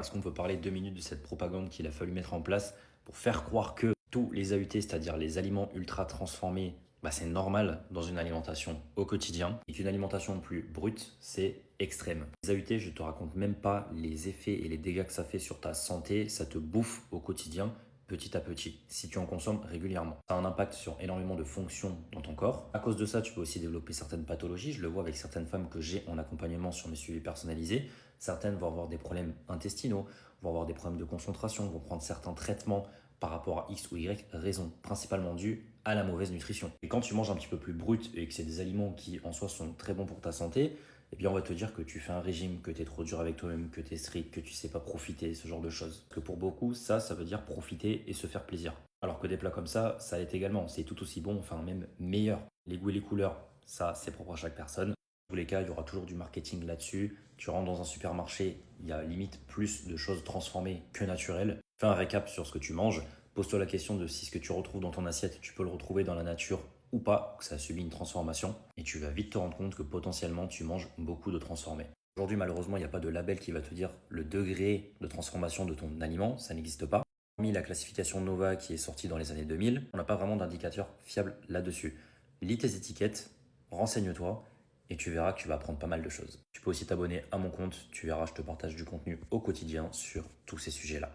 Est-ce qu'on peut parler 2 minutes de cette propagande qu'il a fallu mettre en place pour faire croire que tous les AUT, c'est-à-dire les aliments ultra transformés, c'est normal dans une alimentation au quotidien et qu'une alimentation plus brute, c'est extrême. Les AUT, je te raconte même pas les effets et les dégâts que ça fait sur ta santé, ça te bouffe au quotidien petit à petit, si tu en consommes régulièrement. Ça a un impact sur énormément de fonctions dans ton corps. À cause de ça, tu peux aussi développer certaines pathologies. Je le vois avec certaines femmes que j'ai en accompagnement sur mes suivis personnalisés. Certaines vont avoir des problèmes intestinaux, vont avoir des problèmes de concentration, vont prendre certains traitements par rapport à X ou Y raison, principalement due à la mauvaise nutrition. Et quand tu manges un petit peu plus brut et que c'est des aliments qui en soi sont très bons pour ta santé, eh bien on va te dire que tu fais un régime, que tu es trop dur avec toi-même, que tu es strict, que tu sais pas profiter, ce genre de choses. Que pour beaucoup, ça veut dire profiter et se faire plaisir. Alors que des plats comme ça l'est également, c'est tout aussi bon, enfin même meilleur. Les goûts et les couleurs, ça c'est propre à chaque personne. Dans tous les cas, il y aura toujours du marketing là-dessus. Tu rentres dans un supermarché, il y a limite plus de choses transformées que naturelles. Fais un récap sur ce que tu manges. Pose-toi la question de si ce que tu retrouves dans ton assiette, tu peux le retrouver dans la nature ou pas, que ça a subi une transformation. Et tu vas vite te rendre compte que potentiellement, tu manges beaucoup de transformés. Aujourd'hui, malheureusement, il n'y a pas de label qui va te dire le degré de transformation de ton aliment. Ça n'existe pas. Hormis la classification Nova qui est sortie dans les années 2000, on n'a pas vraiment d'indicateur fiable là-dessus. Lis tes étiquettes, renseigne-toi et tu verras que tu vas apprendre pas mal de choses. Tu peux aussi t'abonner à mon compte, tu verras, je te partage du contenu au quotidien sur tous ces sujets-là.